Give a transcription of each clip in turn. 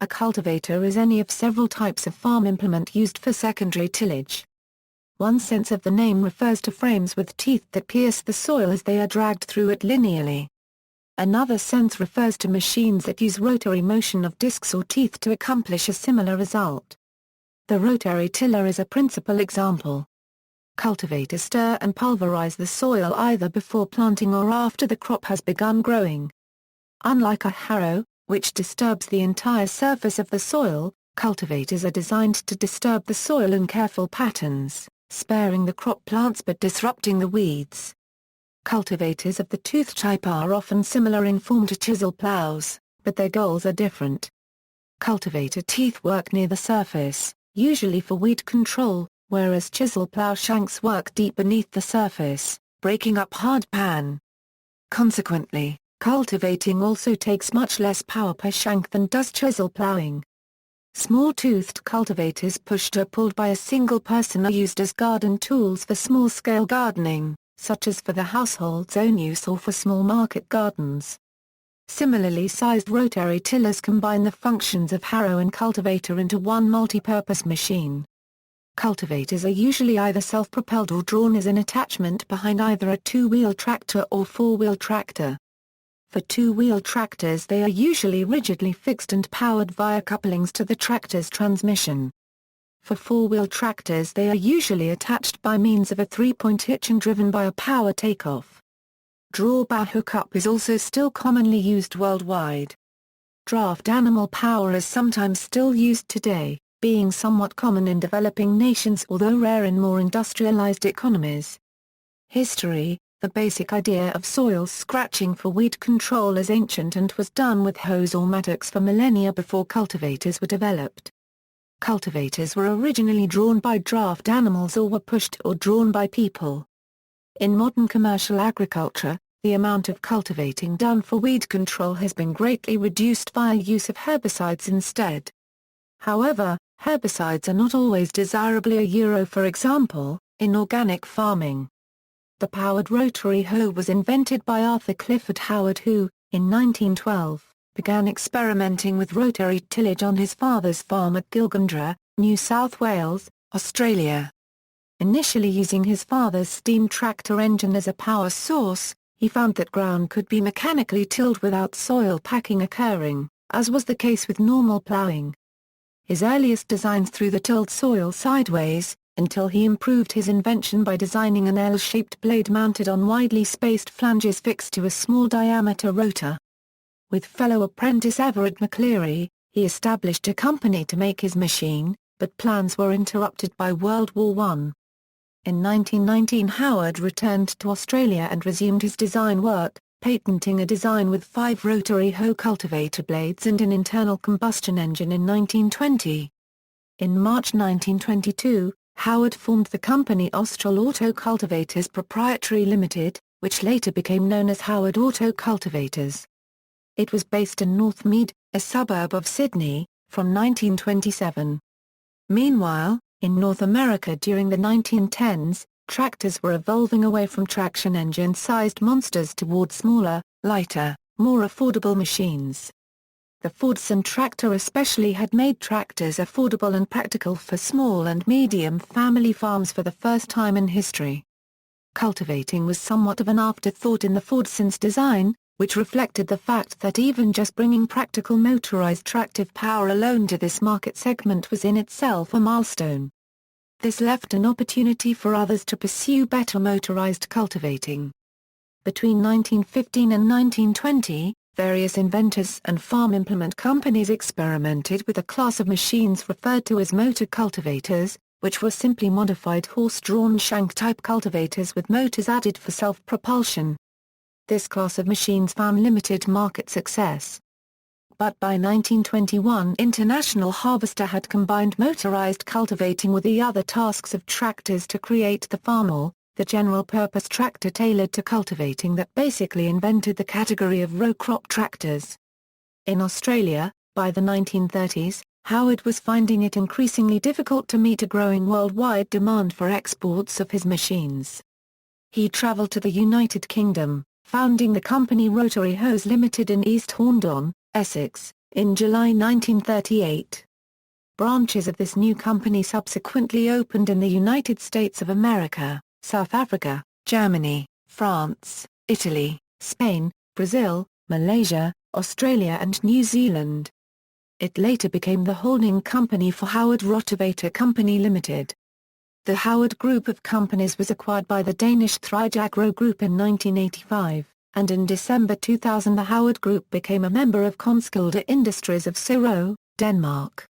cultivator is any of several types of farm implement used for secondary tillage. One sense of the name refers to frames with teeth that pierce the soil as they are dragged through it linearly. Another sense refers to machines that use rotary motion of discs or teeth to accomplish a similar result. The rotary tiller is a principal example. Cultivators stir and pulverize the soil either before planting or after the crop has begun growing. Unlike a harrow, which disturbs the entire surface of the soil, cultivators are designed to disturb the soil in careful patterns, sparing the crop plants but disrupting the weeds. Cultivators of the tooth type are often similar in form to chisel plows, but their goals are different. Cultivator teeth work near the surface, usually for weed control, whereas chisel plow shanks work deep beneath the surface, breaking up hard pan. Consequently, cultivating also takes much less power per shank than does chisel plowing. Small-toothed cultivators pushed or pulled by a single person are used as garden tools for small-scale gardening, such as for the household's own use or for small market gardens. Similarly sized rotary tillers combine the functions of harrow and cultivator into one multi-purpose machine. Cultivators are usually either self-propelled or drawn as an attachment behind either a two-wheel tractor or four-wheel tractor. For two-wheel tractors they are usually rigidly fixed and powered via couplings to the tractor's transmission. For four-wheel tractors they are usually attached by means of a three-point hitch and driven by a power takeoff. Drawbar hookup is also still commonly used worldwide. Draft animal power is sometimes still used today, being somewhat common in developing nations although rare in more industrialized economies. History: the basic idea of soil scratching for weed control is ancient and was done with hoes or mattocks for millennia before cultivators were developed. Cultivators were originally drawn by draft animals or were pushed or drawn by people. In modern commercial agriculture, the amount of cultivating done for weed control has been greatly reduced via use of herbicides instead. However, herbicides are not always desirable. For example, in organic farming. The powered rotary hoe was invented by Arthur Clifford Howard who, in 1912, began experimenting with rotary tillage on his father's farm at Gilgandra, New South Wales, Australia. Initially using his father's steam tractor engine as a power source, he found that ground could be mechanically tilled without soil packing occurring, as was the case with normal ploughing. His earliest designs threw the tilled soil sideways, until he improved his invention by designing an L-shaped blade mounted on widely spaced flanges fixed to a small diameter rotor. With fellow apprentice Everett McCleary, he established a company to make his machine, but plans were interrupted by World War I. In 1919 Howard returned to Australia and resumed his design work, patenting a design with 5 rotary hoe cultivator blades and an internal combustion engine in 1920. In March 1922, Howard formed the company Austral Auto Cultivators Proprietary Limited, which later became known as Howard Auto Cultivators. It was based in Northmead, a suburb of Sydney, from 1927. Meanwhile, in North America during the 1910s, tractors were evolving away from traction engine-sized monsters toward smaller, lighter, more affordable machines. The Fordson tractor especially had made tractors affordable and practical for small and medium family farms for the first time in history. Cultivating was somewhat of an afterthought in the Fordson's design, which reflected the fact that even just bringing practical motorized tractive power alone to this market segment was in itself a milestone. This left an opportunity for others to pursue better motorized cultivating. Between 1915 and 1920, various inventors and farm implement companies experimented with a class of machines referred to as motor cultivators, which were simply modified horse-drawn shank-type cultivators with motors added for self-propulsion. This class of machines found limited market success. But by 1921 International Harvester had combined motorized cultivating with the other tasks of tractors to create the Farmall, the general-purpose tractor tailored to cultivating that basically invented the category of row crop tractors. In Australia, by the 1930s, Howard was finding it increasingly difficult to meet a growing worldwide demand for exports of his machines. He travelled to the United Kingdom, founding the company Rotary Hose Limited in East Horndon, Essex, In July 1938, branches of this new company subsequently opened in the United States of America, South Africa, Germany, France, Italy, Spain, Brazil, Malaysia, Australia and New Zealand. It later became the holding company for Howard Cultivator Company Limited. The Howard Group of companies was acquired by the Danish Thrige Agro Group in 1985, and in December 2000 the Howard Group became a member of Conskilde Industries of Harrow, Denmark.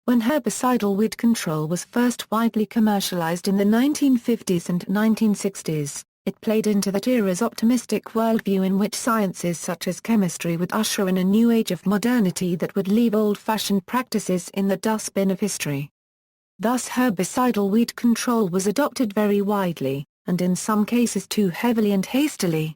When herbicidal weed control was first widely commercialized in the 1950s and 1960s, it played into that era's optimistic worldview in which sciences such as chemistry would usher in a new age of modernity that would leave old-fashioned practices in the dustbin of history. Thus herbicidal weed control was adopted very widely, and in some cases too heavily and hastily.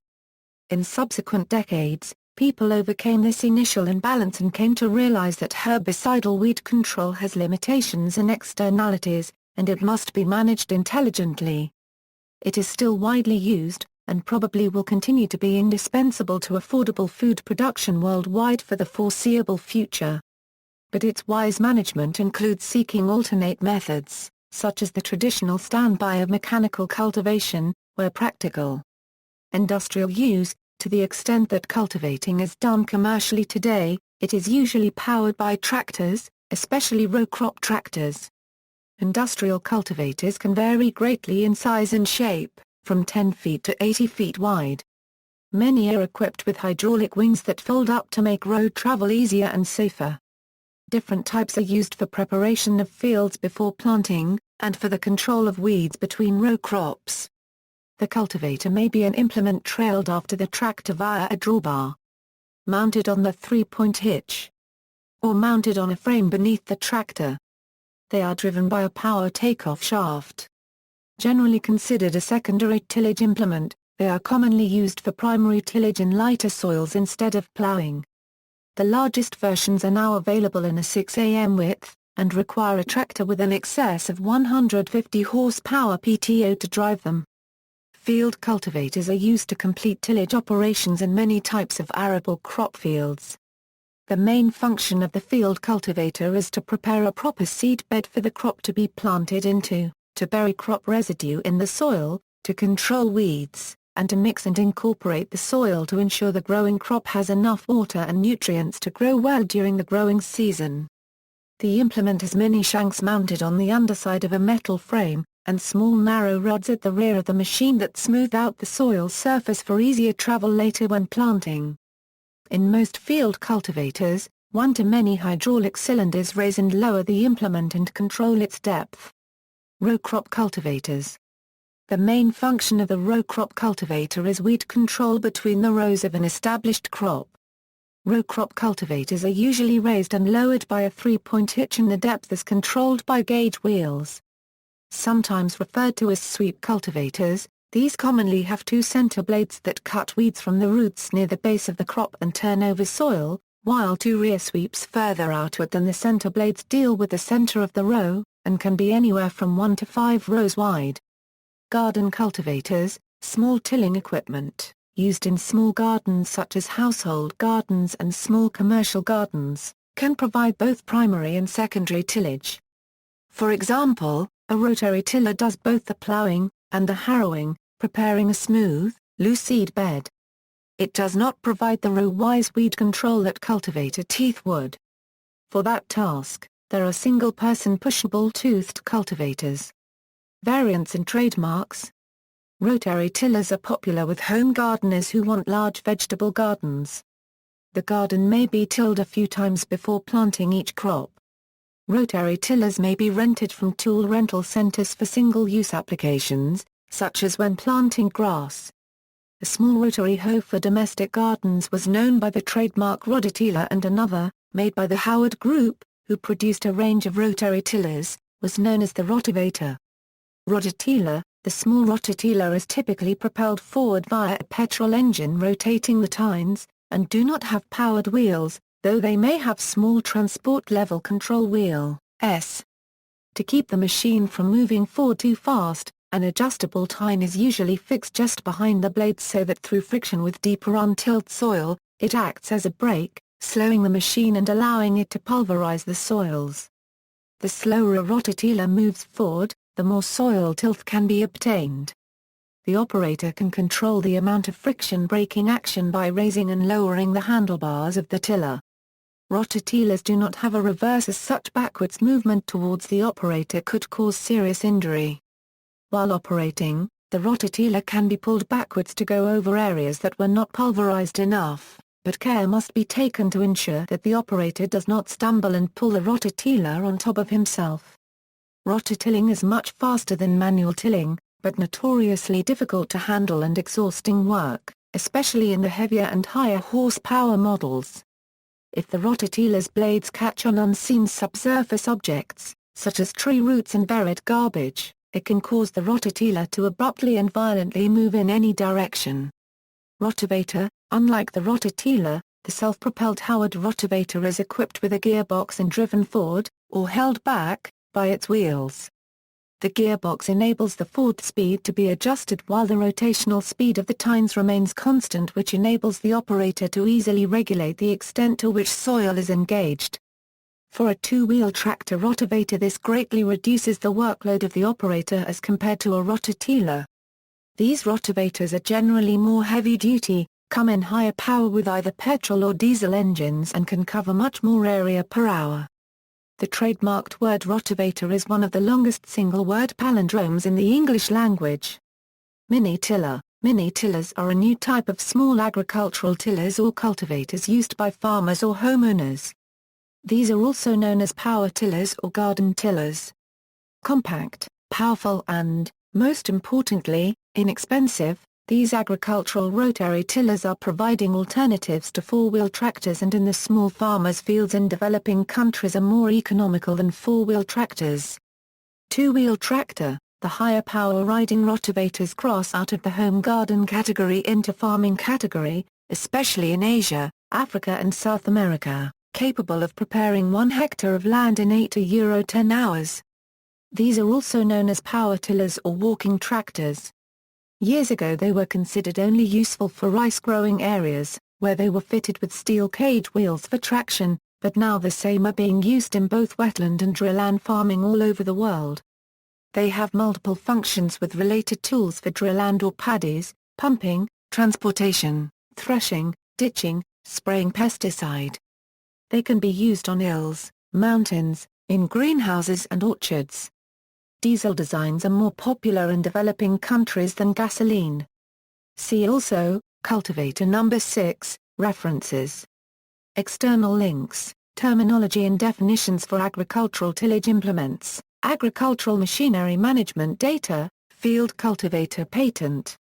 In subsequent decades, people overcame this initial imbalance and came to realize that herbicidal weed control has limitations and externalities, and it must be managed intelligently. It is still widely used, and probably will continue to be indispensable to affordable food production worldwide for the foreseeable future. But its wise management includes seeking alternate methods, such as the traditional standby of mechanical cultivation, where practical. Industrial use, to the extent that cultivating is done commercially today, it is usually powered by tractors, especially row crop tractors. Industrial cultivators can vary greatly in size and shape, from 10 feet to 80 feet wide. Many are equipped with hydraulic wings that fold up to make road travel easier and safer. Different types are used for preparation of fields before planting, and for the control of weeds between row crops. The cultivator may be an implement trailed after the tractor via a drawbar, mounted on the three-point hitch, or mounted on a frame beneath the tractor. They are driven by a power takeoff shaft. Generally considered a secondary tillage implement, they are commonly used for primary tillage in lighter soils instead of plowing. The largest versions are now available in a 6 am width, and require a tractor with an excess of 150 horsepower PTO to drive them. Field cultivators are used to complete tillage operations in many types of arable crop fields. The main function of the field cultivator is to prepare a proper seed bed for the crop to be planted into, to bury crop residue in the soil, to control weeds, and to mix and incorporate the soil to ensure the growing crop has enough water and nutrients to grow well during the growing season. The implement has many shanks mounted on the underside of a metal frame, and small narrow rods at the rear of the machine that smooth out the soil surface for easier travel later when planting. In most field cultivators, one to many hydraulic cylinders raise and lower the implement and control its depth. Row crop cultivators. The main function of the row crop cultivator is weed control between the rows of an established crop. Row crop cultivators are usually raised and lowered by a three-point hitch and the depth is controlled by gauge wheels. Sometimes referred to as sweep cultivators, these commonly have two center blades that cut weeds from the roots near the base of the crop and turn over soil, while two rear sweeps further outward than the center blades deal with the center of the row, and can be anywhere from 1 to 5 rows wide. Garden cultivators, small tilling equipment, used in small gardens such as household gardens and small commercial gardens, can provide both primary and secondary tillage. For example, a rotary tiller does both the plowing and the harrowing, preparing a smooth, loose seed bed. It does not provide the row-wise weed control that cultivator teeth would. For that task, there are single-person pushable-toothed cultivators. Variants and trademarks. Rotary tillers are popular with home gardeners who want large vegetable gardens. The garden may be tilled a few times before planting each crop. Rotary tillers may be rented from tool rental centers for single-use applications, such as when planting grass. A small rotary hoe for domestic gardens was known by the trademark Rototiller, and another, made by the Howard Group, who produced a range of rotary tillers, was known as the Cultivator. Rototiller. The small rototiller is typically propelled forward via a petrol engine rotating the tines, and do not have powered wheels, though they may have small transport-level control wheels. To keep the machine from moving forward too fast, an adjustable tine is usually fixed just behind the blades so that through friction with deeper untilled soil, it acts as a brake, slowing the machine and allowing it to pulverize the soils. The slower a rototiller moves forward, the more soil tilth can be obtained. The operator can control the amount of friction braking action by raising and lowering the handlebars of the tiller. Rototillers do not have a reverse, as such backwards movement towards the operator could cause serious injury. While operating, the rototiller can be pulled backwards to go over areas that were not pulverized enough, but care must be taken to ensure that the operator does not stumble and pull the rototiller on top of himself. Rototilling is much faster than manual tilling, but notoriously difficult to handle and exhausting work, especially in the heavier and higher horsepower models. If the rototiller's blades catch on unseen subsurface objects, such as tree roots and buried garbage, it can cause the rototiller to abruptly and violently move in any direction. Cultivator: unlike the rototiller, the self-propelled Howard cultivator is equipped with a gearbox and driven forward, or held back, by its wheels. The gearbox enables the forward speed to be adjusted while the rotational speed of the tines remains constant, which enables the operator to easily regulate the extent to which soil is engaged. For a two-wheel tractor rotavator, this greatly reduces the workload of the operator as compared to a rototiller. These rotavators are generally more heavy-duty, come in higher power with either petrol or diesel engines, and can cover much more area per hour. The trademarked word rotavator is one of the longest single-word palindromes in the English language. Mini-tiller: mini-tillers are a new type of small agricultural tillers or cultivators used by farmers or homeowners. These are also known as power tillers or garden tillers. Compact, powerful and, most importantly, inexpensive, these agricultural rotary tillers are providing alternatives to four-wheel tractors, and in the small farmers' fields in developing countries are more economical than four-wheel tractors. Two-wheel tractor: the higher power riding rotavators cross out of the home garden category into farming category, especially in Asia, Africa and South America, capable of preparing 1 hectare of land in 8 to 10 hours. These are also known as power tillers or walking tractors. Years ago they were considered only useful for rice-growing areas, where they were fitted with steel cage wheels for traction, but now the same are being used in both wetland and dryland farming all over the world. They have multiple functions with related tools for dryland or paddies, pumping, transportation, threshing, ditching, spraying pesticide. They can be used on hills, mountains, in greenhouses and orchards. Diesel designs are more popular in developing countries than gasoline. See also, Cultivator number 6, References. External links, terminology and definitions for agricultural tillage implements, agricultural machinery management data, field cultivator patent.